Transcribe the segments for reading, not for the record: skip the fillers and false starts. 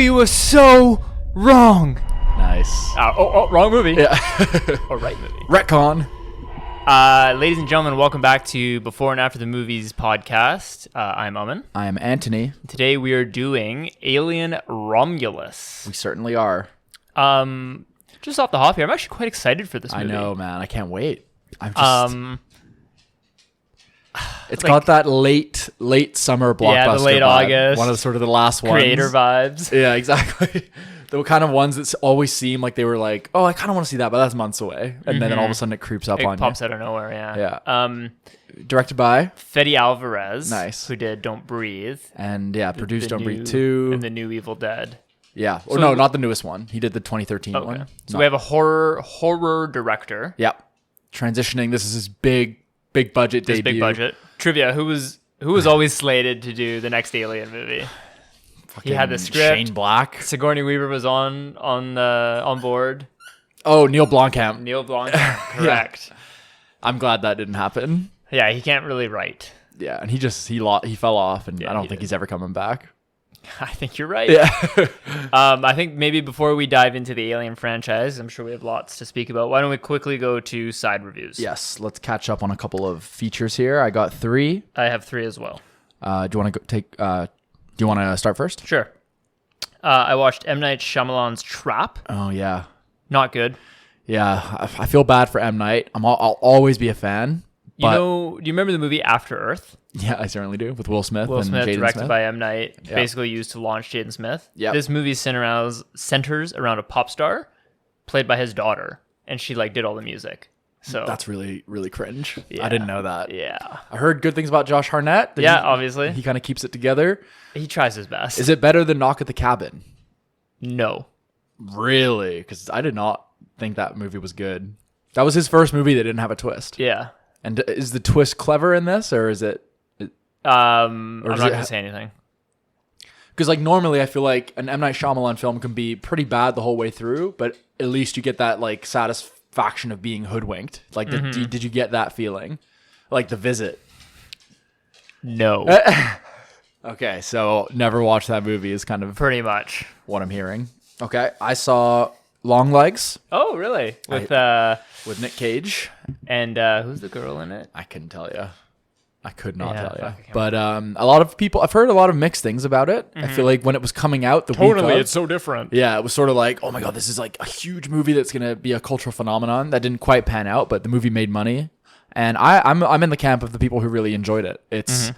We were so wrong. Nice. Wrong movie. Yeah. Or right movie. Retcon. Ladies and gentlemen, welcome back to Before and After the Movies podcast. I'm Aman. I am Antony. Today we are doing Alien Romulus. We certainly are. Just off the hop here, I'm actually quite excited for this movie. I know, man. I can't wait. I'm just... It's got that late summer blockbuster. Yeah, the late vibe. August. One of the sort of the last ones. Creator vibes. Yeah, exactly. The kind of ones that always seem like they were like, oh, I kind of want to see that, but that's months away. And then all of a sudden it creeps up on you. It pops out of nowhere, yeah. Yeah. Directed by? Fede Alvarez. Nice. Who did Don't Breathe. And yeah, produced Don't Breathe 2. And the new Evil Dead. Yeah. Or no, not the newest one. He did the 2013 one. So we have a horror director. Yeah. Transitioning. This is his big budget debut. Big budget. Trivia, who was always slated to do the next Alien movie? He had the script. Shane Black. Sigourney Weaver was on board. Oh, Neil Blomkamp. Neil Blomkamp, correct. Yeah. I'm glad that didn't happen. Yeah, he can't really write. Yeah, and he fell off, and I don't think he's ever coming back. I think you're right. Yeah. I think maybe before we dive into the Alien franchise, I'm sure we have lots to speak about. Why don't we quickly go to side reviews? Yes, let's catch up on a couple of features here. I got 3. I have 3 as well. Do you want to start first? Sure. I watched M. Night Shyamalan's Trap. Oh yeah. Not good. Yeah, I feel bad for M. Night. I'll always be a fan. Do you remember the movie After Earth? Yeah, I certainly do. With Will Smith and Jaden directed Smith. by M. Night, basically used to launch Jaden Smith. Yeah. This movie centers around a pop star played by his daughter, and she did all the music. So that's really, really cringe. Yeah. I didn't know that. Yeah. I heard good things about Josh Hartnett. Obviously. He kind of keeps it together. He tries his best. Is it better than Knock at the Cabin? No. Really? Because I did not think that movie was good. That was his first movie that didn't have a twist. Yeah. And is the twist clever in this, or is it... I'm not going to say anything. Because normally I feel like an M. Night Shyamalan film can be pretty bad the whole way through, but at least you get that satisfaction of being hoodwinked. Did you get that feeling? Like The Visit? No. Okay, so never watched that movie is kind of... Pretty much. What I'm hearing. Okay, I saw Long Legs. Oh, really? With Nick Cage. And who's the girl in it? I couldn't tell you. I could not tell you. But a lot of people, I've heard a lot of mixed things about it. I feel like when it was coming out the week of, it's so different. Yeah, it was sort of like, oh my God, this is a huge movie that's going to be a cultural phenomenon. That didn't quite pan out, but the movie made money. And I'm in the camp of the people who really enjoyed it. It's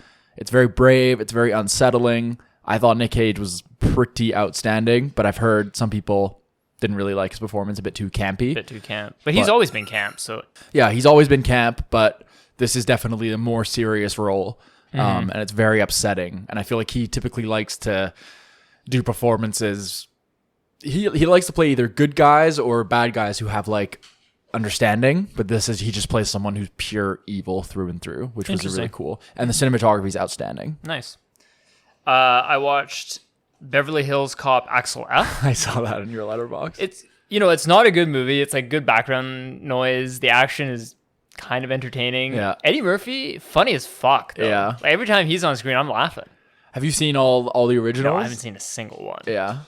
very brave. It's very unsettling. I thought Nick Cage was pretty outstanding, but I've heard some people didn't really like his performance, a bit too campy. But he's always been camp, so... Yeah, he's always been camp, but this is definitely a more serious role, and it's very upsetting. And I feel like he typically likes to do performances... He likes to play either good guys or bad guys who have, understanding, but he just plays someone who's pure evil through and through, which was really cool. And the cinematography is outstanding. Nice. I watched Beverly Hills Cop Axel F. I saw that in your letterbox. It's not a good movie. It's good background noise. The action is kind of entertaining. Yeah. Eddie Murphy, funny as fuck, though. Yeah. Every time he's on screen, I'm laughing. Have you seen all the originals? No, I haven't seen a single one. Yeah.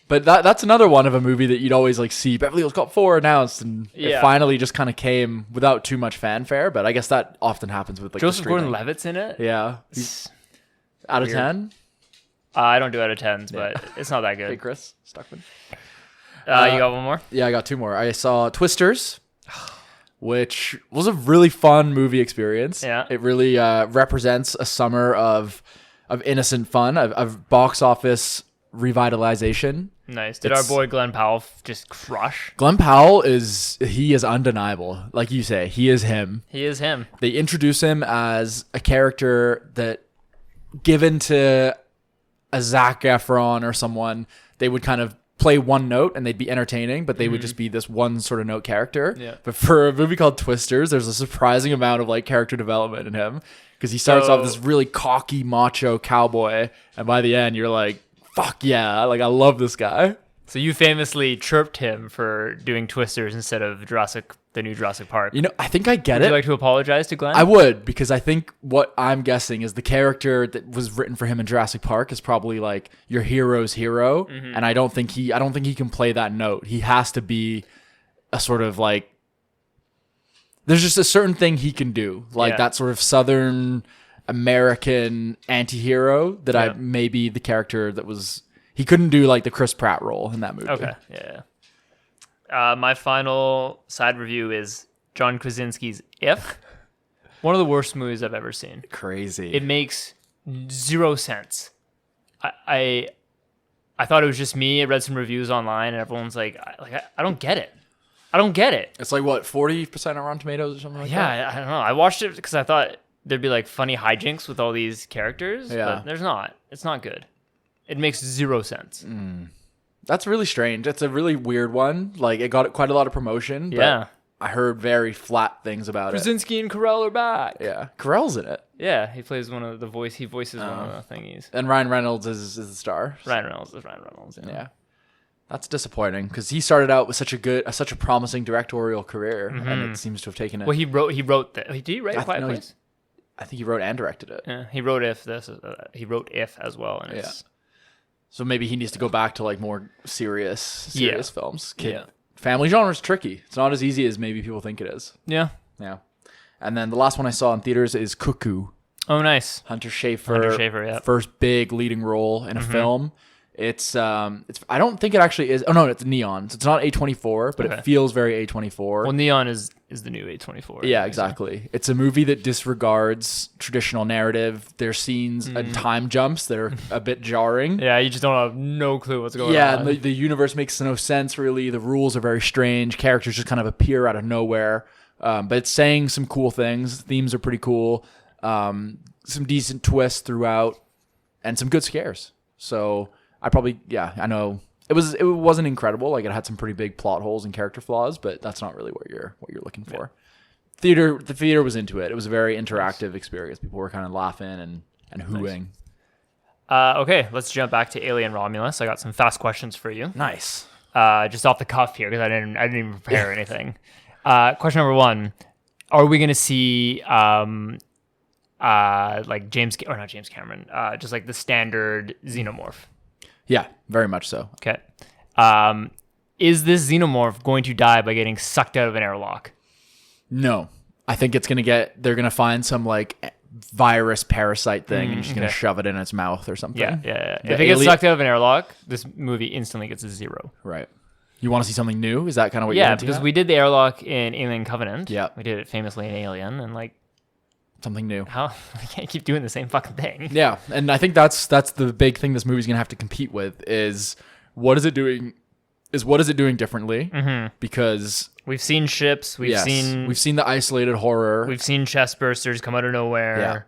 But that's another one of a movie that you'd always see Beverly Hills Cop 4 announced, and it finally just kind of came without too much fanfare. But I guess that often happens with Joseph Gordon-Levitt's in it. Yeah, he's out of 10. I don't do out of 10s, but it's not that good. Hey, Chris Stuckman. You got one more? Yeah, I got 2 more. I saw Twisters, which was a really fun movie experience. Yeah, it really represents a summer of innocent fun, of box office revitalization. Nice. Did our boy Glenn Powell just crush? Glenn Powell is undeniable. Like you say, he is him. He is him. They introduce him as a character that, given to a Zac Efron or someone, they would kind of play one note and they'd be entertaining, but they would just be this one sort of note character. Yeah. But for a movie called Twisters, there's a surprising amount of character development in him, because he starts off this really cocky, macho cowboy, and by the end you're like, fuck yeah, I love this guy. So you famously chirped him for doing Twisters instead of Jurassic the new Jurassic Park. You know, I think I get Would it. you like to apologize to Glenn? I would, because I think what I'm guessing is the character that was written for him in Jurassic Park is probably like your hero's hero, and I don't think he can play that note. He has to be a sort of like, there's just a certain thing he can do, like that sort of Southern American anti-hero that I maybe the character that was, he couldn't do like the Chris Pratt role in that movie. Okay, yeah. My final side review is John Krasinski's If. One of the worst movies I've ever seen. Crazy. It makes zero sense. I thought it was just me. I read some reviews online, and everyone's like, I don't get it. I don't get it. It's like what, 40% on Rotten Tomatoes or something like that? Yeah, I don't know. I watched it because I thought there'd be like funny hijinks with all these characters, but there's not. It's not good. It makes zero sense. That's really strange. It's a really weird one. Like, it got quite a lot of promotion, but I heard very flat things about Krasinski and Carell are back. it. Yeah. Carell's in it. Yeah, he plays one of the voice. He voices one of the thingies. And Ryan Reynolds is the star. Ryan Reynolds is Ryan Reynolds. Yeah. That's disappointing because he started out with such a promising directorial career, and it seems to have taken it. Well, he wrote that. Did he write Quiet Place? I think he wrote and directed it. Yeah, he wrote he wrote If as well, and it's So maybe he needs to go back to like more serious films. Yeah. Family genre is tricky. It's not as easy as maybe people think it is. Yeah. Yeah. And then the last one I saw in theaters is Cuckoo. Oh, nice. Hunter Schafer, yeah. First big leading role in a film. It's I don't think it actually is. Oh no, it's Neon. So it's not A24, but it feels very A24. Well, Neon is the new A24. Yeah, exactly. It's a movie that disregards traditional narrative. There's scenes and time jumps that are a bit jarring. Yeah, you just don't have no clue what's going on. Yeah, and the universe makes no sense really. The rules are very strange. Characters just kind of appear out of nowhere. But it's saying some cool things. Themes are pretty cool. Some decent twists throughout, and some good scares. So I know it wasn't incredible. Like, it had some pretty big plot holes and character flaws, but that's not really what you're looking for. The theater was into it. It was a very interactive experience. People were kind of laughing and hooing. Nice. Okay, let's jump back to Alien Romulus. I got some fast questions for you. Nice. Just off the cuff here because I didn't even prepare anything. Question number 1: are we going to see like not James Cameron, just like the standard xenomorph? Yeah, very much so. Okay. Is this xenomorph going to die by getting sucked out of an airlock? No. I think they're going to find some like virus parasite thing and just going to shove it in its mouth or something. Yeah. If it gets sucked out of an airlock, this movie instantly gets a 0. Right. You want to see something new? Is that kind of what you're into? Yeah, because we did the airlock in Alien Covenant. Yeah. We did it famously in Alien, and like, something new. how we can't keep doing the same fucking thing. Yeah, and I think that's the big thing this movie's gonna have to compete with is what is it doing differently? Because we've seen ships, we've seen the isolated horror, we've seen chest bursters come out of nowhere. Yeah.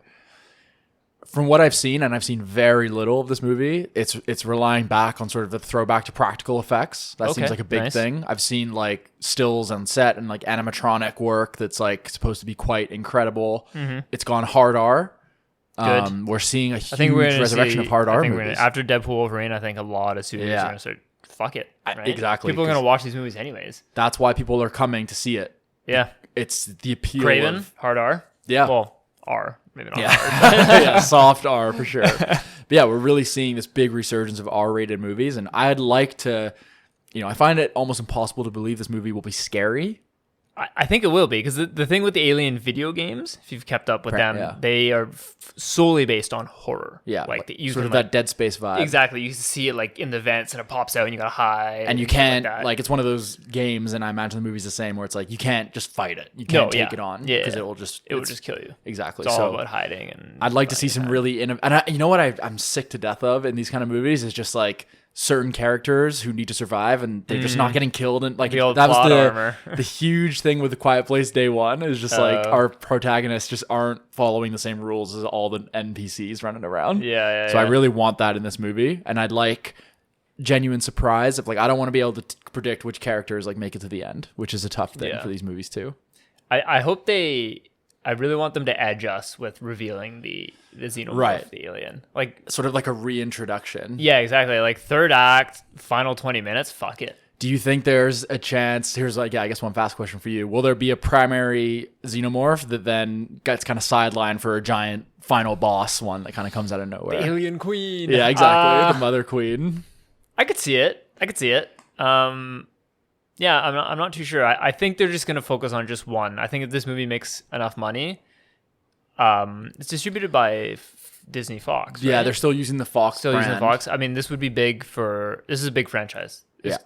From what I've seen, and I've seen very little of this movie, it's relying back on sort of the throwback to practical effects. That seems like a big thing. I've seen like stills on set and like animatronic work that's like supposed to be quite incredible. It's gone hard R. Good. We're seeing a huge resurrection of hard R movies. After Deadpool Wolverine, I think a lot of studios are going to start, fuck it. Right? Exactly. People are going to watch these movies anyways. That's why people are coming to see it. Yeah. It's the appeal Craven, of... hard R. Yeah. Well, R. Maybe not R. Yeah, soft R for sure. But yeah, we're really seeing this big resurgence of R-rated movies, and I'd like to, I find it almost impossible to believe this movie will be scary. I think it will be, because the thing with the Alien video games, if you've kept up with them, they are solely based on horror. Yeah, like you sort of that Dead Space vibe. Exactly, you see it like in the vents and it pops out and you gotta hide. And you can't, like it's one of those games, and I imagine the movie's the same, where it's like you can't just fight it. You can't take it on, because it will just kill you. Exactly. It's all about hiding. And I'd like to see some really you know what I'm sick to death of in these kind of movies is just like certain characters who need to survive and they're just not getting killed, and like that was the huge thing with The Quiet Place Day One is just like our protagonists just aren't following the same rules as all the NPCs running around. So I really want that in this movie, and I'd like genuine surprise of like I don't want to be able to predict which characters like make it to the end, which is a tough thing for these movies too. I hope I really want them to edge us with revealing the xenomorph, the alien. Like sort of like a reintroduction. Yeah, exactly. Like third act, final 20 minutes, fuck it. Do you think there's a chance? Here's I guess one fast question for you. Will there be a primary xenomorph that then gets kind of sidelined for a giant final boss one that kind of comes out of nowhere? The Alien Queen. Yeah, exactly. The Mother Queen. I could see it. Yeah, I'm not too sure. I think they're just gonna focus on just one. I think if this movie makes enough money, it's distributed by Disney Fox. Right? Yeah, they're still using the Fox. Using the Fox. I mean, this would be big for. This is a big franchise. Yeah.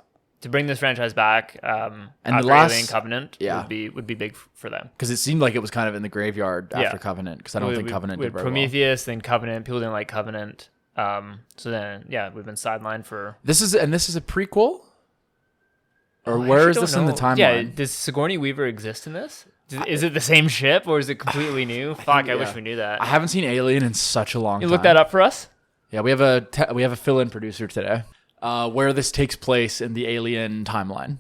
To bring this franchise back, and after the last Alien Covenant yeah. would be big for them. Because it seemed like it was kind of in the graveyard after Covenant. Because I don't think Covenant did very Prometheus, then Covenant. People didn't like Covenant. So then, we've been sidelined for. This is a prequel. Or where is this in the timeline? Yeah, does Sigourney Weaver exist in this? Is it the same ship or is it completely new? Fuck, I wish we knew that. I haven't seen Alien in such a long time. You look that up for us? Yeah, we have a fill-in producer today. Where this takes place in the Alien timeline.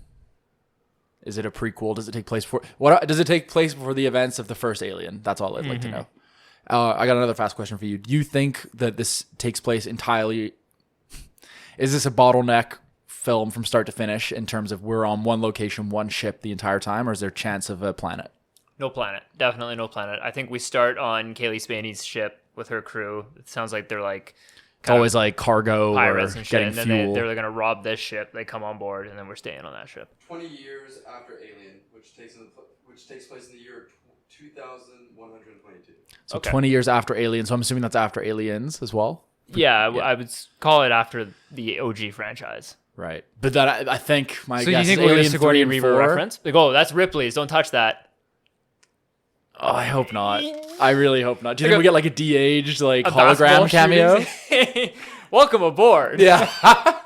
Is it a prequel? Does it take place does it take place before the events of the first Alien? That's all I'd like to know. I got another fast question for you. Do you think that this takes place entirely? Is this a bottleneck film from start to finish in terms of we're on one location, one ship the entire time, or is there a chance of a planet? No planet. Definitely no planet. I think we start on Kaylee Spaney's ship with her crew. It sounds like they're like it's always like cargo pirates or and shit. getting And then fuel. they're going to rob this ship. They come on board, and then we're staying on that ship. 20 years after Alien, which takes place in the year 2122. So 20 years after Alien. So I'm assuming that's after Aliens as well. Yeah, I would call it after the OG franchise. Right, but that I think my So guess you think is we're Alien a Sigourney 3 and Weaver 4. reference? Like, oh, that's Ripley's. Don't touch that. Oh, I hope not. I really hope not. Do you think we get like a de-aged like A basketball hologram cameo? shooting? Welcome aboard. Yeah.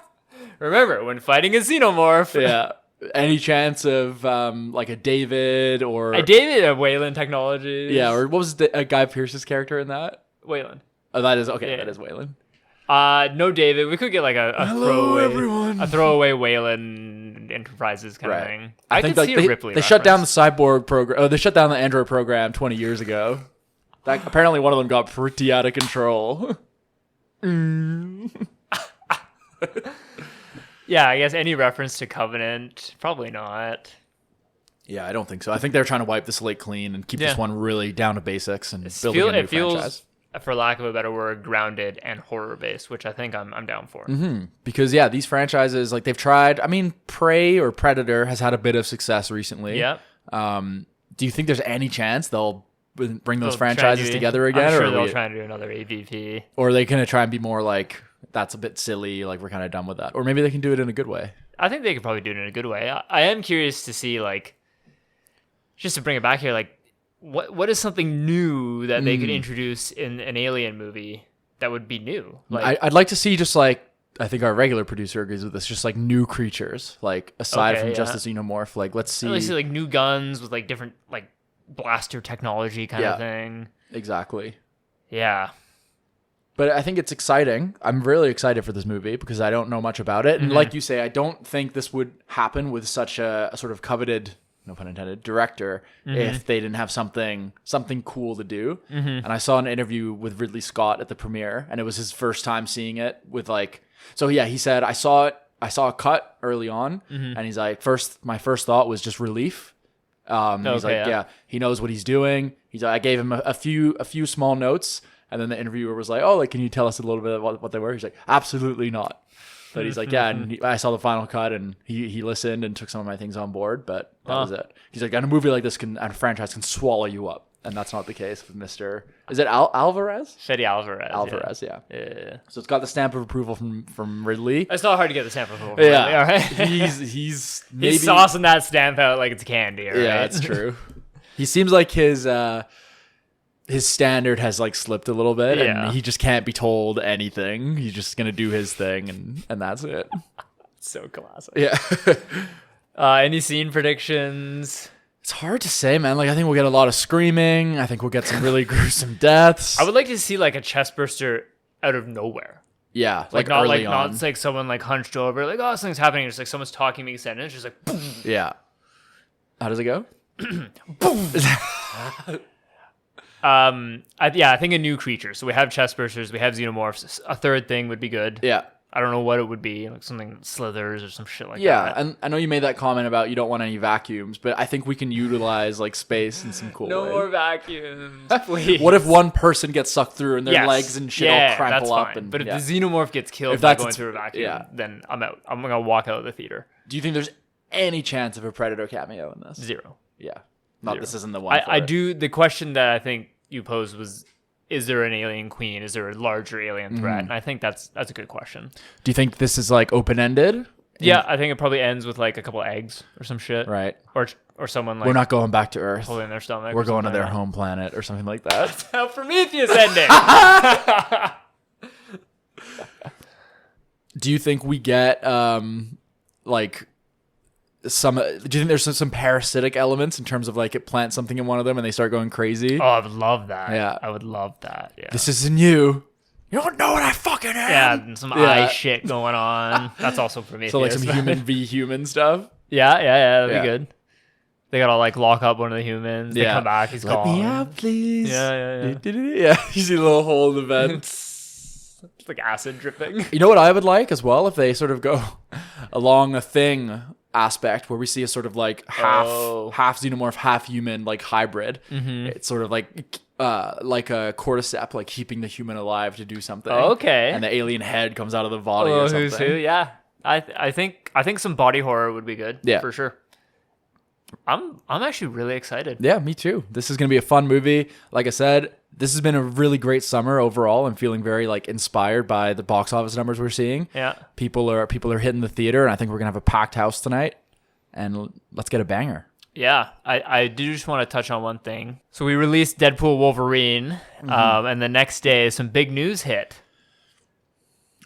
Remember, when fighting a xenomorph. Yeah. Any chance of like a David or I dated a Wayland Technologies. yeah, or what was Guy Pearce's character in that? Wayland. Oh, that is okay. Yeah. That is Wayland. No David. We could get like a Hello, throwaway, everyone. a throwaway Wayland Enterprises kind of thing. I think could like, see they, a Ripley. they shut down the reference. cyborg program. Oh, they shut down the Android program 20 years ago. That apparently one of them got pretty out of control. Yeah, I guess any reference to Covenant, probably not. Yeah, I don't think so. I think they're trying to wipe the slate clean and keep this one really down to basics and building a new franchise. For lack of a better word, grounded and horror based, which I think I'm down for. Because yeah, these franchises like they've tried. I mean, Prey or Predator has had a bit of success recently. Yeah. Do you think there's any chance they'll bring those They'll try and franchises do- together again, I'm sure or they'll try and do another AVP. or are they gonna try and be more like that's a bit silly, like we're kind of done with that, or maybe they can do it in a good way? I think they could probably do it in a good way. I am curious to see, like, just to bring it back here, like, what is something new that they could introduce in an Alien movie that would be new? Like, I'd like to see just like I think our regular producer agrees with this, just like new creatures, like aside from just the xenomorph. Like let's see, at least like new guns with like different like blaster technology kind of thing. exactly. Yeah. But I think it's exciting. I'm really excited for this movie because I don't know much about it. And like you say, I don't think this would happen with such a sort of coveted, no pun intended, director if they didn't have something cool to do. And I saw an interview with Ridley Scott at the premiere, and it was his first time seeing it with like, so yeah, he said, I saw a cut early on, and he's like, my first thought was just relief. He's like, yeah, he knows what he's doing. He's like, I gave him a few small notes. And then the interviewer was like, oh, like, can you tell us a little bit about what they were? He's like, absolutely not. But he's like, yeah. And I saw the final cut and he listened and took some of my things on board. But that was it. He's like, and a movie like this and a franchise can swallow you up. And that's not the case with Mr. Is it Alvarez? Fede Alvarez. Alvarez, yeah. So it's got the stamp of approval from Ridley. it's not hard to get the stamp of approval. Yeah. Really, all right. He's maybe, He's saucing that stamp out like it's candy. All yeah, right? that's true. He seems like his standard has like slipped a little bit, and he just can't be told anything. He's just gonna do his thing, and that's it. So classic. Yeah. Any scene predictions? It's hard to say, man. Like I think we'll get a lot of screaming. I think we'll get some really gruesome deaths. I would like to see like a chest burster out of nowhere. Yeah, Like not not early on. not like someone like hunched over, like oh something's happening. It's like someone's talking, making sense. And it's just like boom. Yeah. How does it go? I think a new creature. So we have chest bursters, we have xenomorphs. A third thing would be good. Yeah. I don't know what it would be, like something that slithers or some shit like Yeah, that. and I know you made that comment about you don't want any vacuums, but I think we can utilize like space in some cool No way. more vacuums, please. What if one person gets sucked through and their Yes. legs and shit Yeah, all crumple that's up? fine. And, but if yeah. the xenomorph gets killed If by that's going its- through a vacuum, yeah. then I'm out. I'm gonna walk out of the theater. Do you think there's any chance of a Predator cameo in this? 0. Yeah. Not Zero. this isn't the one. I do. The question that I think you posed was, is there an alien queen? Is there a larger alien threat? And I think that's a good question. Do you think this is like open ended? Yeah, I think it probably ends with like a couple eggs or some shit. Right. Or someone like We're not going back to Earth. holding their stomach. We're or going to something their like home planet or something like that. that. How Prometheus ending. Do you think we get like some? Do you think there's some parasitic elements in terms of like it plants something in one of them and they start going crazy? Oh, I would love that. Yeah. I would love that. Yeah. This isn't you. You don't know what I fucking am. Yeah, and some eye shit going on. That's also Prometheus. So like some human v human stuff. Yeah, that'd Yeah. be good. They gotta like lock up one of the humans. They Yeah. come back, he's Let gone. me out, please. Yeah. Yeah. You see a little hole in the vent. It's like acid dripping. You know what I would like as well if they sort of go along a thing aspect where we see a sort of like half xenomorph, half human like hybrid. Mm-hmm. It's sort of like a cordyceps, like keeping the human alive to do something. Okay. And the alien head comes out of the body or Oh, something. who's who? Yeah. I think some body horror would be good. Yeah. For sure. I'm actually really excited. Yeah, me too. This is gonna be a fun movie. Like I said, this has been a really great summer overall. I'm feeling very like inspired by the box office numbers we're seeing. Yeah. People are hitting the theater, and I think we're gonna have a packed house tonight. And let's get a banger. Yeah, I do just want to touch on one thing. So we released Deadpool Wolverine, and the next day some big news hit.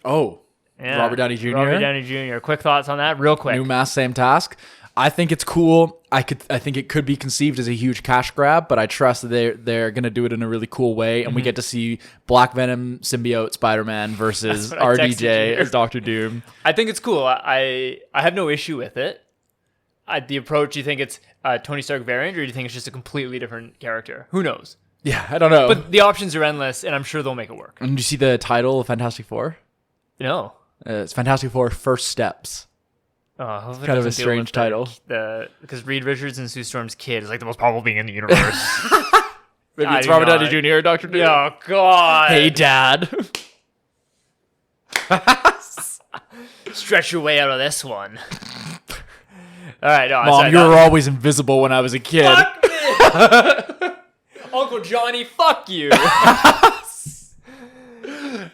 Oh, Yeah. Robert Downey Jr.? Robert Downey Jr. Quick thoughts on that, real quick. New mask, same task. I think it's cool. I think it could be conceived as a huge cash grab, but I trust that they're gonna do it in a really cool way, and we get to see Black Venom symbiote Spider-Man versus That's what I texted RDJ you. as Doctor Doom. I think it's cool. I have no issue with it. The approach, do you think it's a Tony Stark variant, or do you think it's just a completely different character? Who knows? Yeah, I don't know. But the options are endless, and I'm sure they'll make it work. And do you see the title of Fantastic Four? No. It's Fantastic Four First Steps. Oh, It's kind of a strange title. Because Reed Richards and Sue Storm's kid is like the most powerful being in the universe. Maybe I it's do Robert not. Downey Jr. or Doctor Doom. Oh, God. Hey, Dad. Stretch your way out of this one. All right, no, Mom, you were always invisible when I was a kid. Fuck me! Uncle Johnny, fuck you.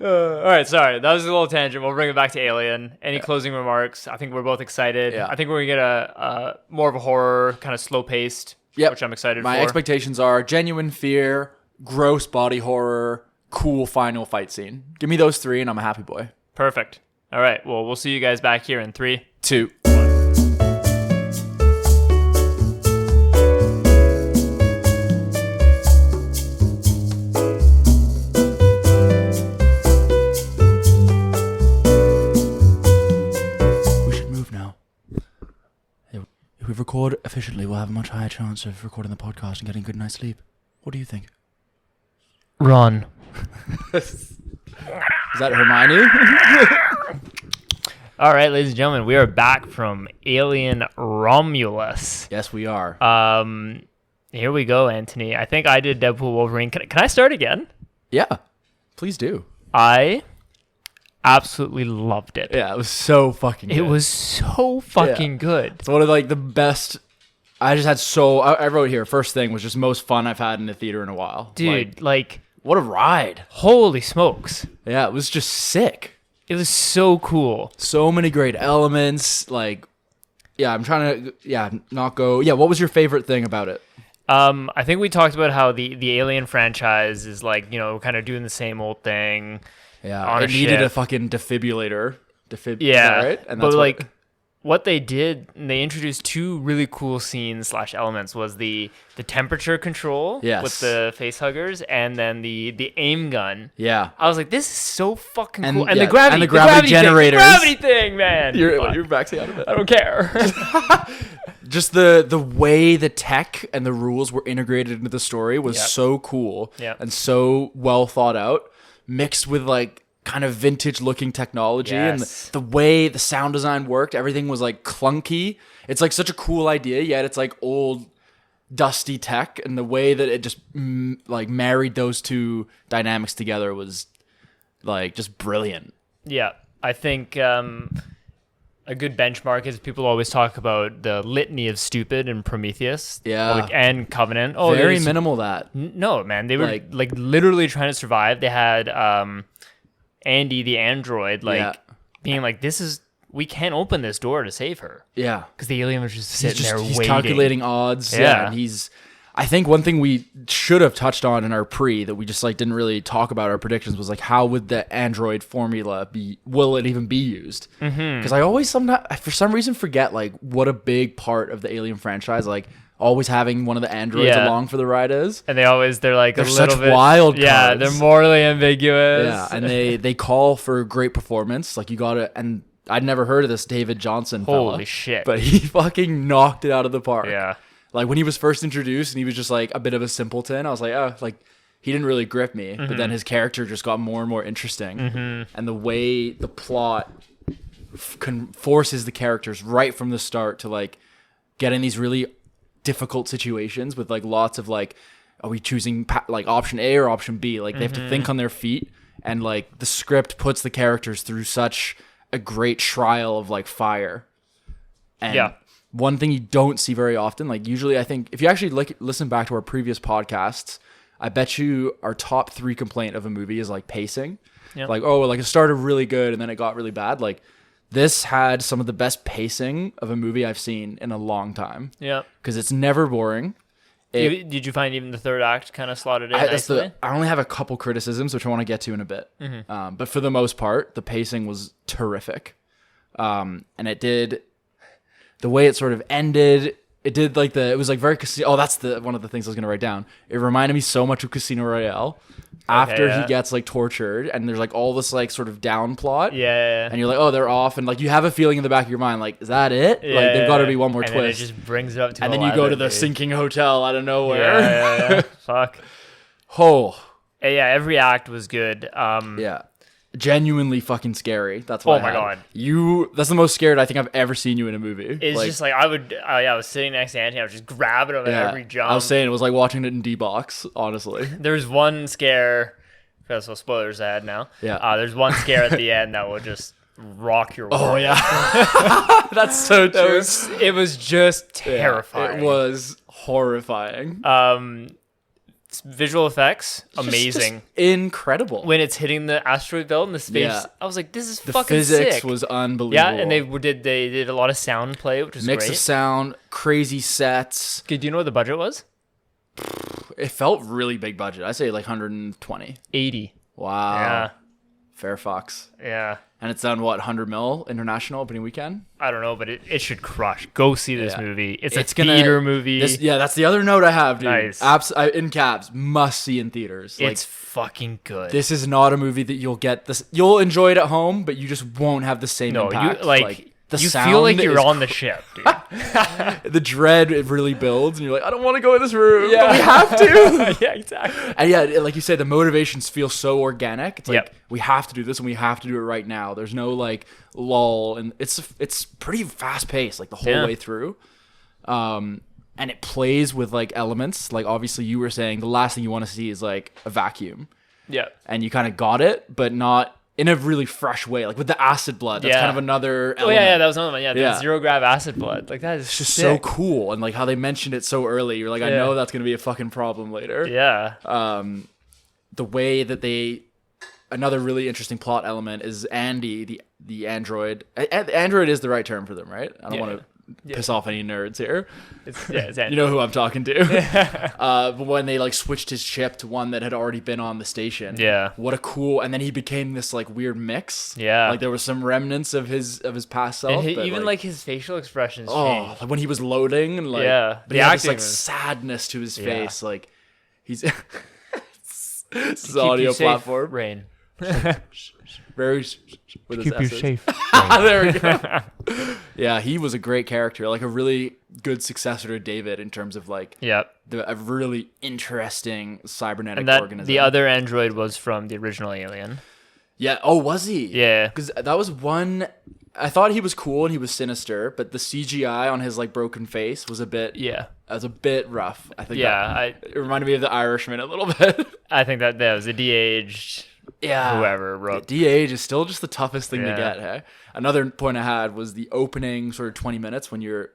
All right, sorry. That was a little tangent. We'll bring it back to Alien. Any closing remarks? I think we're both excited. Yeah. I think we're going to get a more of a horror, kind of slow-paced, Yep. which I'm excited My for. expectations are genuine fear, gross body horror, cool final fight scene. Give me those three and I'm a happy boy. Perfect. All right, well, we'll see you guys back here in 3, 2. We should move now. If we record efficiently, we'll have a much higher chance of recording the podcast and getting a good night's sleep. What do you think? Run. Is that Hermione? All right, ladies and gentlemen, we are back from Alien Romulus. Yes, we are. Here we go, Anthony. I think I did Deadpool Wolverine. Can I start again? Yeah, please do. I absolutely loved it. Yeah, it was so fucking good. It was so fucking good. It's one of like the best. I just had I wrote here, first thing was just most fun I've had in the theater in a while. Dude, like what a ride. holy smokes. Yeah, it was just sick. It was so cool. So many great elements. Like, yeah, I'm trying to, not go. Yeah, what was your favorite thing about it? I think we talked about how the Alien franchise is like, kind of doing the same old thing. Yeah, On it a needed ship. a fucking defibrillator. Yeah, is that right? And but that's like what they did, they introduced 2 really cool scenes / elements. Was the temperature control Yes. with the face huggers, and then the aim gun. yeah. I was like, this is so fucking And, cool. And yeah, the gravity, and the gravity thing, generators. the gravity thing, man. Fuck. You're backing out of it. I don't care. Just the way the tech and the rules were integrated into the story was Yep. so cool Yep. and so well thought out, mixed with like kind of vintage looking technology Yes. and the way the sound design worked. Everything was like clunky. It's like such a cool idea, yet it's like old, dusty tech, and the way that it just like married those two dynamics together was like just brilliant. Yeah, I think a good benchmark is people always talk about the litany of stupid in Prometheus. Yeah. And Covenant. Oh, Very there's- minimal that. No, man, they were Like- like literally trying to survive. They had Andy the android being like, we can't open this door to save her Yeah. because the alien was just sitting there He's waiting. calculating odds. Yeah. Yeah. And I think one thing we should have touched on in our that we just like didn't really talk about our predictions was like, how would the android formula will it even be used? Because I always sometimes, for some reason, forget like what a big part of the Alien franchise, like always having one of the androids Yeah. along for the ride is. And they're like They're a little such bit wild Yeah, cards. they're morally ambiguous. Yeah. And they call for great performance. Like you gotta, and I'd never heard of this David Johnson fella, Holy shit. but he fucking knocked it out of the park. Yeah. Like when he was first introduced and he was just like a bit of a simpleton, I was like, oh, like he didn't really grip me. But then his character just got more and more interesting. And the way the plot forces the characters right from the start to like get in these really difficult situations with like lots of like, are we choosing like option A or option B? Like they have to think on their feet, and like the script puts the characters through such a great trial of like fire. And Yeah. one thing you don't see very often, like usually I think if you actually listen back to our previous podcasts, I bet you our top 3 complaint of a movie is like pacing. Yep. Like, oh, like it started really good and then it got really bad. Like this had some of the best pacing of a movie I've seen in a long time. Yeah. Because it's never boring. Did you find even the third act kind of slotted in nicely? I only have a couple criticisms, which I want to get to in a bit. But for the most part, the pacing was terrific. And it did... The way it sort of ended, it did like it was like very casino. Oh, that's one of the things I was gonna write down. It reminded me so much of Casino Royale. After yeah. he gets like tortured, and there's like all this like sort of down plot. Yeah. And you're like, oh, they're off, and like you have a feeling in the back of your mind, like, is that it? Yeah, like they've got to be one more and then twist. it just brings it up to And then you go to the sinking hotel out of nowhere. Yeah. Fuck. Oh, Yeah, every act was good. yeah. Genuinely fucking scary. That's what Oh my God. That's the most scared I think I've ever seen you in a movie. It's just like I was sitting next to Antony, I was just grabbing him at every jump. I was saying it was like watching it in D-Box, honestly. There's one scare, that's what spoilers I had now. Yeah. There's one scare at the end that will just rock your world. Oh yeah. That's so true. It was just Yeah, terrifying. it was horrifying. Visual effects, amazing. Just incredible. When it's hitting the asteroid belt in the space, Yeah. I was like, this is The fucking physics sick. was unbelievable. Yeah, and they did a lot of sound play, which was mix great. of sound, crazy sets. Okay, do you know what the budget was? It felt really big budget. I say like 120. 80. Wow. Yeah. Fair Fox. Yeah. And it's done what, 100 mil international opening weekend? I don't know, but it should crush. Go see this Yeah. movie. It's It's a gonna- theater movie. That's the other note I have, dude. Nice. In caps, must see in theaters. Like, it's fucking good. this is not a movie that you'll enjoy it at home, but you just won't have the same no, impact. you like the you sound feel like you're is on the ship, dude. the dread, it really builds, and you're like, I don't want to go in this room, but we have to. Yeah, exactly. And yeah, like you said, the motivations feel so organic. It's like, Yep. we have to do this and we have to do it right now. There's no like lull, and it's pretty fast paced like the whole Yeah. way through. And it plays with like elements. Like obviously you were saying the last thing you want to see is like a vacuum, Yeah. and you kind of got it, but not in a really fresh way. Like with the acid blood, that's Yeah. kind of another Oh element. yeah, that was another one. Yeah, the Yeah. zero grav acid blood. Like that is It's just sick. so cool, and like how they mentioned it so early. You're like, I Yeah. know that's gonna be a fucking problem later. Yeah. The way that another really interesting plot element is Andy, the android. Android is the right term for them, right? I don't Yeah. want to piss off any nerds here. It's You know who I'm talking to. But when they like switched his chip to one that had already been on the station. Yeah. What a cool, and then he became this like weird mix. Yeah. Like there was some remnants of his past self. And but, even like his facial expressions changed. like when he was loading and like, Yeah. but he The had this acting like was- sadness to his Yeah. face. Like he's it's his Keep you audio safe, platform. Rain. Very with his Keep you S's. safe. There we go. Yeah, he was a great character, like a really good successor to David in terms of like Yep. a really interesting cybernetic And that organism. the other android was from the original Alien. Yeah. Oh, was he? Yeah. Because that was one. I thought he was cool and he was sinister, but the CGI on his like broken face was a bit. Yeah. Was a bit rough. I think. Yeah. It reminded me of the Irishman a little bit. I think that was a de-aged. Yeah. Whoever wrote. De-age is still just the toughest thing to Yeah. get. Hey. Another point I had was the opening sort of 20 minutes when you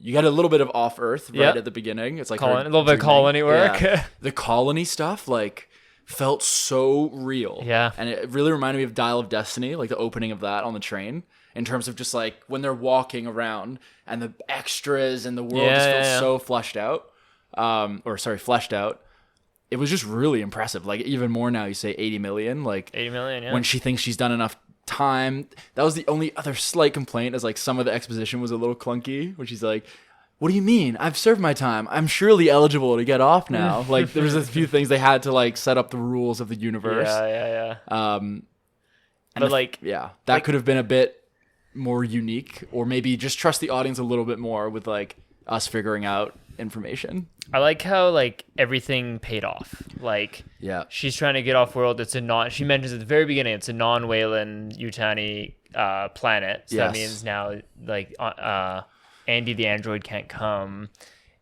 get a little bit of off Earth right at the beginning. It's like a little bit of colony work. Yeah. The colony stuff like felt so real. Yeah. And it really reminded me of Dial of Destiny, like the opening of that on the train, in terms of just like when they're walking around and the extras and the world just feels so fleshed out. Fleshed out. It was just really impressive. Like even more now, you say 80 million. Like 80 million, yeah. When she thinks she's done enough time. That was the only other slight complaint, is like some of the exposition was a little clunky, when she's like, what do you mean? I've served my time. I'm surely eligible to get off now. Like there was a few things they had to like set up the rules of the universe. Yeah. But that could have been a bit more unique, or maybe just trust the audience a little bit more with like us figuring out information. I like how like everything paid off. Like she's trying to get off world. She mentions at the very beginning it's a non-Wayland Yutani planet. So that means now like Andy the android can't come,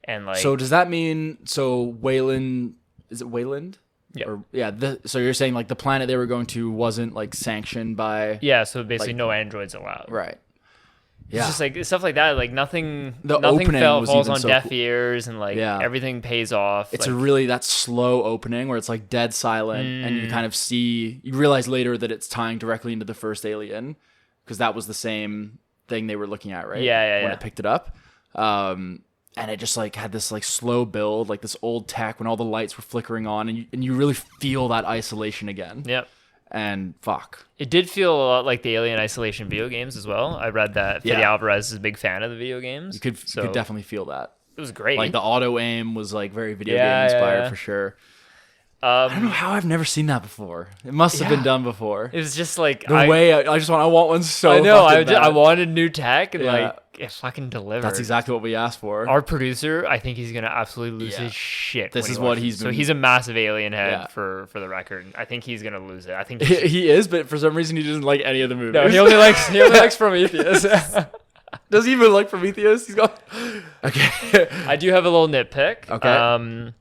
and like. So does that mean Wayland? Is it Wayland? Yeah. So you're saying like the planet they were going to wasn't like sanctioned by. Yeah. So basically, no androids allowed. Right. Yeah. It's just like stuff like that. Like nothing opening falls on so deaf cool. ears, and like everything pays off. It's like, that slow opening where it's like dead silent, and you kind of you realize later that it's tying directly into the first Alien, because that was the same thing they were looking at, right? When I picked it up. And it just like had this like slow build, like this old tech when all the lights were flickering on, and you really feel that isolation again. Yep. And fuck. It did feel a lot like the Alien Isolation video games as well. I read that Fede Alvarez is a big fan of the video games. You could definitely feel that. It was great. Like the auto aim was like very video game inspired for sure. I don't know how I've never seen that before. It must have been done before. It was just like I want one so I know. bad. I wanted new tech, and like it fucking delivered. That's exactly what we asked for. Our producer, I think he's gonna absolutely lose his shit. This is what he's been. So he's a massive Alien head for the record. I think he's gonna lose it. I think he is, but for some reason he doesn't like any of the movies. No, he only likes Prometheus. Does he even like Prometheus? He's got. Okay. I do have a little nitpick. Okay.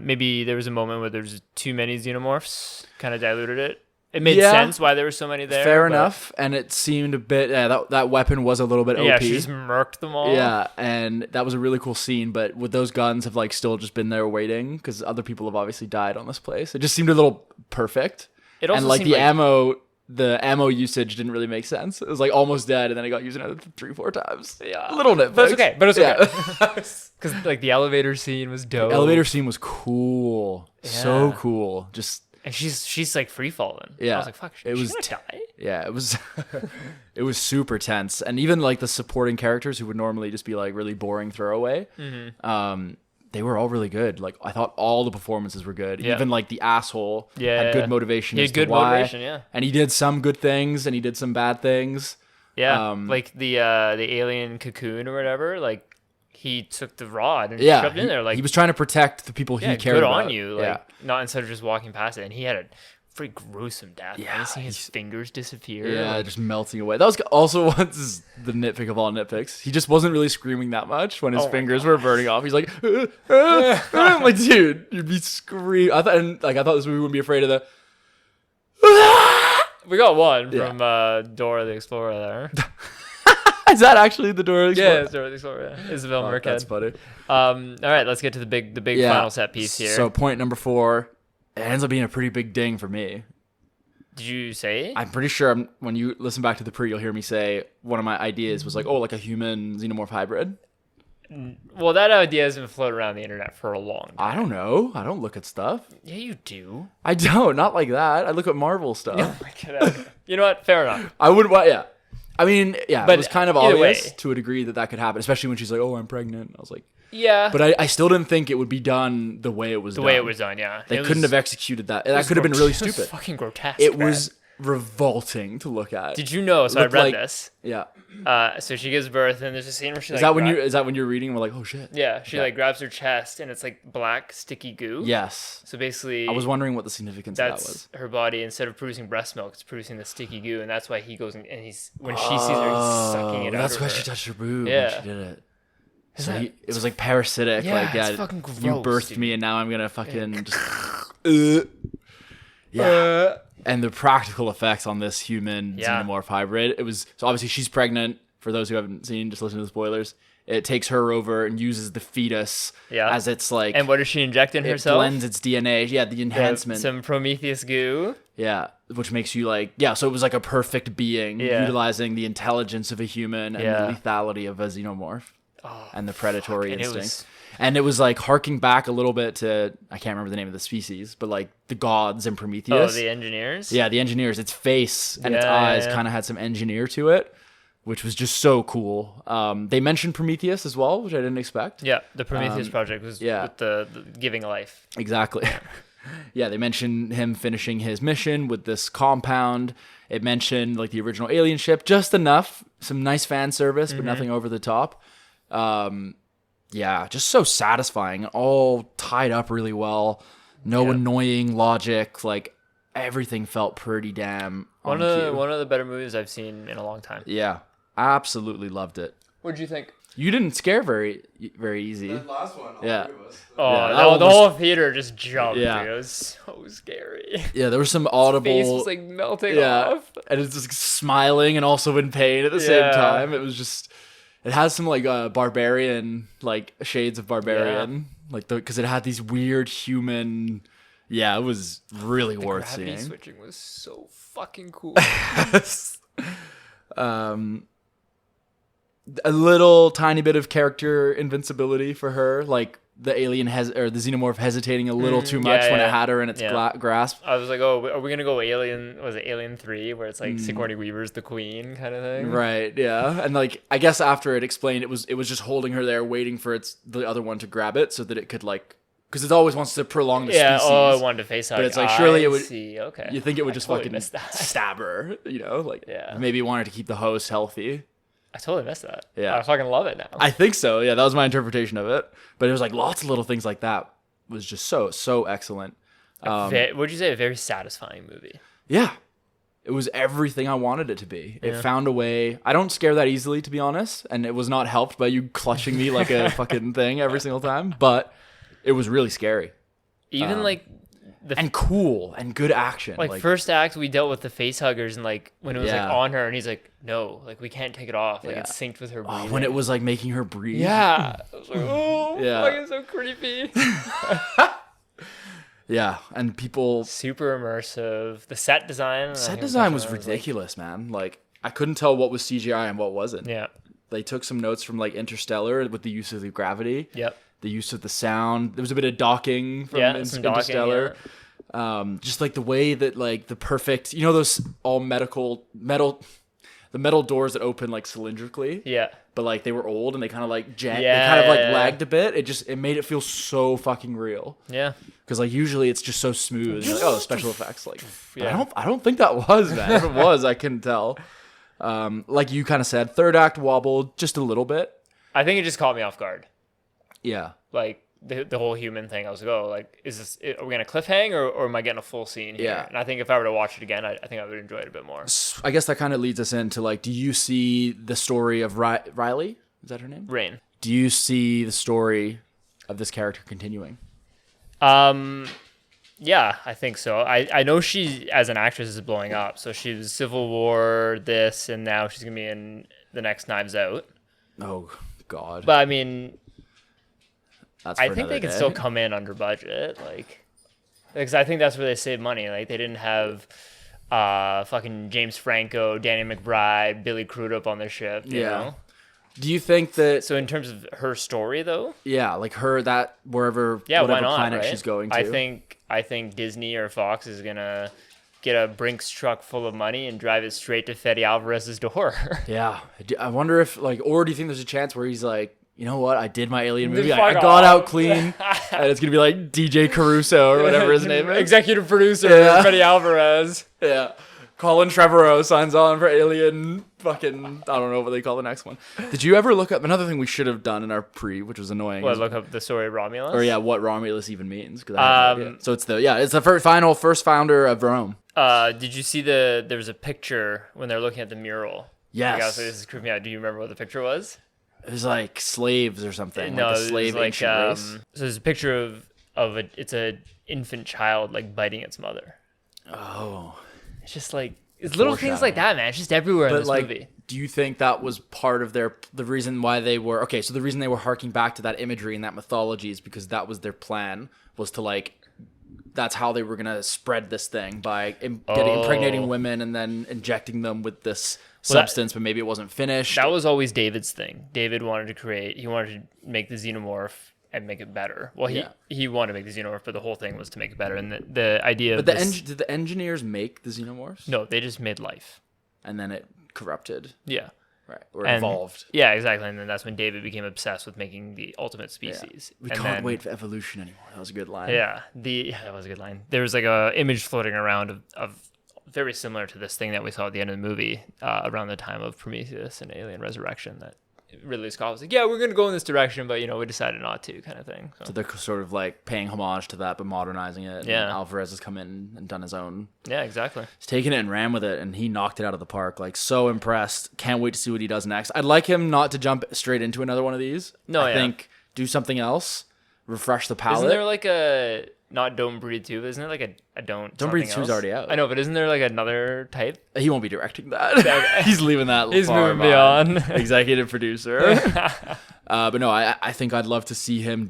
Maybe there was a moment where there's too many xenomorphs, kind of diluted it. It made sense why there were so many there. Fair enough, and it seemed a bit. That weapon was a little bit OP. Yeah, she just murked them all. Yeah, and that was a really cool scene. But would those guns have like still just been there waiting? Because other people have obviously died on this place. It just seemed a little perfect. It also and like seemed the ammo usage didn't really make sense. It was like almost dead, and then it got used another 3-4 times. Yeah, a little nitpick. But it's okay. Because like the elevator scene was dope. The elevator scene was cool. Yeah. So cool. Just. And she's like free falling. Yeah, I was like, "Fuck, she's gonna die." Yeah, it was. It was super tense, and even like the supporting characters who would normally just be like really boring throwaway, they were all really good. Like I thought all the performances were good. Even like the asshole had good motivation. He had good motivation, yeah. And he did some good things, and he did some bad things. Yeah, like the alien cocoon or whatever. Like he took the rod and shoved it in there. Like he was trying to protect the people he cared good about. on you. Like not instead of just walking past it. And he had a pretty gruesome death. Yeah, seeing his fingers disappear. Yeah, just melting away. That was also once the nitpick of all nitpicks. He just wasn't really screaming that much when his fingers were burning off. He's like, I'm like, dude, you'd be screaming. I thought this movie wouldn't be afraid of the. We got one from Dora the Explorer there. Is that actually the Dora the Explorer? Yeah, it's Dora the Explorer. Yeah. Isabel Merced. That's funny. All right, let's get to the big final set piece here. So point number 4, it ends up being a pretty big ding for me. Did you say? I'm pretty sure when you listen back to the pre, you'll hear me say one of my ideas was like, like a human xenomorph hybrid. Well, that idea has been floating around the internet for a long time. I don't know. I don't look at stuff. Yeah, you do. I don't. Not like that. I look at Marvel stuff. Oh my God. You know what? Fair enough. I would. Yeah. I mean, yeah, but it was kind of obvious to a degree that could happen, especially when she's like, "Oh, I'm pregnant." I was like, "Yeah," but I still didn't think it would be done the way it was. The way it was done, yeah. They couldn't have executed that. That could have been really stupid. It was fucking grotesque. It was revolting to look at. Did you know? So I Looked read like- this. Yeah. So she gives birth, and there's a scene where she Is like that when you're reading and we're like, oh shit? yeah, she like grabs her chest, and it's like black sticky goo. Yes. So basically, I was wondering what the significance of that that's was. her body, instead of producing breast milk, it's producing the sticky goo, and that's why he goes and he's when she sees her, he's sucking it out. That's of why her. she touched her boob Yeah. when she did it. Is So that- it was like parasitic. Yeah, like, yeah, it's fucking you gross, birthed dude. me and now I'm going to fucking just... Yeah. And the practical effects on this human Yeah. xenomorph hybrid, it was... So obviously she's pregnant. For those who haven't seen, just listen to the spoilers. It takes her over and uses the fetus as its like... And what does she inject in it herself? blends its DNA. Yeah, the enhancement. Some Prometheus goo. Yeah, which makes you like... Yeah, so it was like a perfect being Yeah. utilizing the intelligence of a human and Yeah. the lethality of a xenomorph. And the predatory And it instinct. was- And it was like harking back a little bit to... I can't remember the name of the species, but like the gods in Prometheus. Oh, the engineers? Yeah, the engineers. Its face and its Yeah, eyes yeah. kind of had some engineer to it, which was just so cool. They mentioned Prometheus as well, which I didn't expect. Yeah, the Prometheus project was yeah. with the giving life. Exactly. Yeah, they mentioned him finishing his mission with this compound. It mentioned like the original alien ship, just enough, some nice fan service, but nothing over the top. Yeah, just so satisfying, all tied up really well. No annoying logic, like everything felt pretty damn on cue. One of the better movies I've seen in a long time. Yeah, absolutely loved it. What'd you think? You didn't scare very easy. The last one, all Yeah. three of us. Oh, Yeah, that the one was- whole theater just jumped. Yeah. Dude. It was so scary. Yeah, there was some audible. Face was like melting yeah, off. and it's just smiling and also in pain at the same Yeah. time. It was just, it has some like barbarian, like shades of barbarian, like because it had these weird human. Yeah, it was really worth Gravity seeing. switching was so fucking cool. A little tiny bit of character invincibility for her, like the alien or the xenomorph hesitating a little too much when it had her in its grasp. I was like, oh, are we gonna go Alien? Was it Alien 3, where it's like Sigourney Weaver's the queen kind of thing? Right, yeah. And like I guess after it explained it was just holding her there waiting for the other one to grab it so that it could like, because it always wants to prolong the Yeah. species. Oh, I wanted to face hug. But it's like, surely it would- See, okay. You think it would I just totally fucking missed that. stab her, you know? Like Yeah. maybe it wanted to keep the host healthy. I totally missed that. Yeah. I fucking love it now. I think so. Yeah, that was my interpretation of it. But it was like lots of little things like that was just so excellent. Would you say a very satisfying movie? Yeah. It was everything I wanted it to be. It found a way. I don't scare that easily, to be honest. And it was not helped by you clutching me like a fucking thing every single time. But it was really scary. Even like the And cool and good action. like first act, we dealt with the face huggers, and like when it was Yeah. like on her, and he's like, no, like we can't take it off. Like Yeah. it's synced with her Oh, breathing. when it was like making her breathe. yeah. I was like, oh, Yeah. fucking so creepy. Yeah. And people. Super immersive. The set design. Set design was ridiculous, man. Like, I couldn't tell what was CGI and what wasn't. Yeah. They took some notes from like Interstellar with the use of the gravity. Yep. The use of the sound. There was a bit of docking from Some docking, Interstellar. Just like the way that like the perfect, you know, those all metal, the metal doors that open like cylindrically, Yeah. but like they were old and they kind of like they Yeah, kind of like yeah. lagged a bit. It made it feel so fucking real. Yeah. Because like usually it's just so smooth. And you're like, oh, special effects. Like, but Yeah. I don't think that was, man. If it was, I couldn't tell. Like you kind of said, third act wobbled just a little bit. I think it just caught me off guard. Yeah. Like the whole human thing. I was like, oh, like, are we going to cliffhang or am I getting a full scene here? Yeah. And I think if I were to watch it again, I think I would enjoy it a bit more. I guess that kind of leads us into like, do you see the story of Riley? Is that her name? Rain. Do you see the story of this character continuing? Yeah, I think so. I know she, as an actress, is blowing up. So she was Civil War, this, and now she's going to be in the next Knives Out. Oh, God. But, I mean, That's I for think another they can day. still come in under budget. Like, because I think that's where they save money. Like, they didn't have fucking James Franco, Danny McBride, Billy Crudup on their ship, you know? Do you think that... So in terms of her story, though, Yeah, like her, that, wherever, yeah, whatever why not? planet Right? she's going to. I think Disney or Fox is gonna get a Brinks truck full of money and drive it straight to Fede Alvarez's door. Yeah. I wonder if, like, or do you think there's a chance where he's like, you know what? I did my alien movie. I Fuck got off. out clean. And it's going to be like DJ Caruso or whatever his name is. Executive producer Yeah. Fede Alvarez. Yeah. Colin Trevorrow signs on for Alien. Fucking, I don't know what they call the next one. Did you ever look up another thing we should have done in our pre, which was annoying? What, look up the story of Romulus? Or yeah, what Romulus even means? 'Cause I have no idea. So it's the first founder of Rome. Did you see there was a picture when they're looking at the mural? Yes. Like, this is creeping me out. Do you remember what the picture was? It was like slaves or something. No, like a it slave was like ancient race. so there's a picture of it's a infant child like biting its mother. Oh. It's just like it's little things like that, man. It's just everywhere in this movie. Do you think that was part of the reason why they were so the reason they were harking back to that imagery and that mythology is because that was their plan, was to like that's how they were gonna spread this thing by impregnating women and then injecting them with this substance, but maybe it wasn't finished. That was always David's thing. David wanted to make the xenomorph and make it better. Well, he wanted to make the xenomorph, but the whole thing was to make it better. And the idea But did the engineers make the xenomorphs? No, they just made life. And then it corrupted. Yeah. Right. Or evolved. Yeah, exactly. And then that's when David became obsessed with making the ultimate species. We can't wait for evolution anymore. That was a good line. Yeah. That was a good line. There was like a image floating around of very similar to this thing that we saw at the end of the movie around the time of Prometheus and Alien Resurrection, that Ridley Scott was like, yeah, we're going to go in this direction, but, we decided not to, kind of thing. So they're sort of like paying homage to that, but modernizing it. Yeah. And Alvarez has come in and done his own. Yeah, exactly. He's taken it and ran with it, and he knocked it out of the park. Like, so impressed. Can't wait to see what he does next. I'd like him not to jump straight into another one of these. I think do something else, refresh the palette. Isn't there like a... Not Don't Breathe 2, but isn't there like a Don't Breathe 2 else? is already out. I know, but isn't there like another type? He won't be directing that. He's leaving that He's far moving beyond. Executive producer. But no, I think I'd love to see him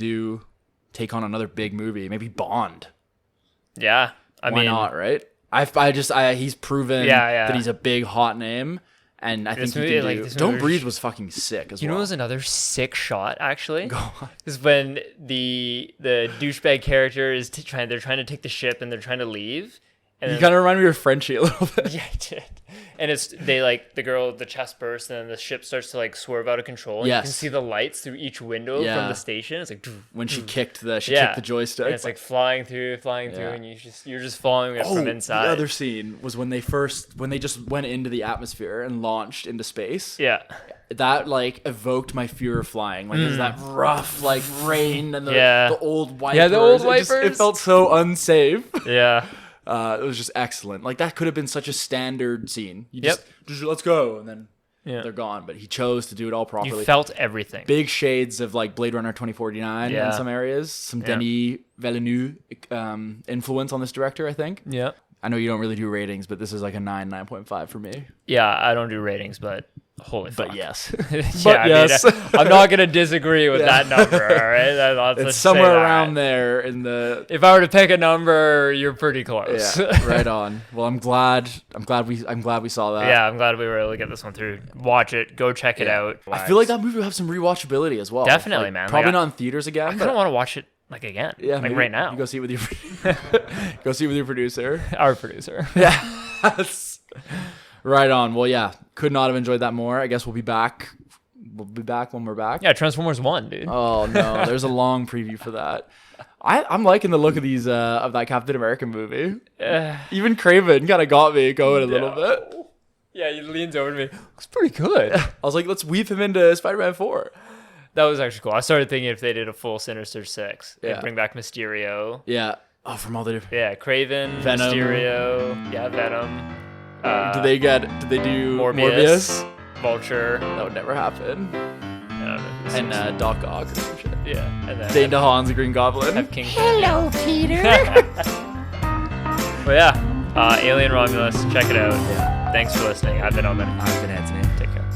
take on another big movie. Maybe Bond. Yeah. Why not, right? He's proven that he's a big, hot name. And I think he can do. Don't Breathe was fucking sick as well. You know, it was another sick shot actually. Go on. Is when the douchebag character is they're trying to take the ship and they're trying to leave. And you kind of remind me of Frenchie a little bit. Yeah, I did. And the chest bursts and then the ship starts to like swerve out of control. And you can see the lights through each window from the station. It's like when she kicked the joystick. And it's like flying through, and you're just following it from inside. The other scene was when they just went into the atmosphere and launched into space. Yeah. That like evoked my fear of flying. Like there's that rough like rain and the old wipers. Yeah, the old wipers. It felt so unsafe. Yeah. It was just excellent. Like that could have been such a standard scene. You just let's go, and then they're gone. But he chose to do it all properly. You felt everything. Big shades of like Blade Runner 2049 in some areas. Some Denis Villeneuve influence on this director, I think. Yeah. I know you don't really do ratings, but this is like a 9.5 for me. Yeah, I don't do ratings, but holy fuck. But yes. I'm not going to disagree with that number, all right? It's somewhere around there in the... If I were to pick a number, you're pretty close. Yeah, right on. Well, I'm glad we saw that. Yeah, I'm glad we were able to get this one through. Watch it. Go check it out. I feel like that movie will have some rewatchability as well. Definitely, like, man. Probably not in theaters again. I kind of want to watch it again. Yeah, like right now. You go see it with your producer. Our producer. Yeah. Right on. Well, yeah. Could not have enjoyed that more. I guess we'll be back. We'll be back when we're back. Yeah, Transformers 1, dude. Oh no, there's a long preview for that. I'm liking the look of these of that Captain America movie. Even Kraven kind of got me going a little bit. Yeah, he leans over to me. Looks pretty good. I was like, let's weave him into Spider-Man 4. That was actually cool. I started thinking if they did a full Sinister Six, they'd bring back Mysterio. Yeah. Oh, from all the different... Yeah, Kraven, Venom. Mysterio. Yeah, Venom. Did they do Morbius? Vulture. That would never happen. I don't know. And Doc Ock or some shit. Yeah. And then Dane DeHaan's the Green Goblin. have King. Hello, Peter. But yeah, Alien Romulus, check it out. Yeah. Thanks for listening. I've been Omen. I've been Antony. Take care.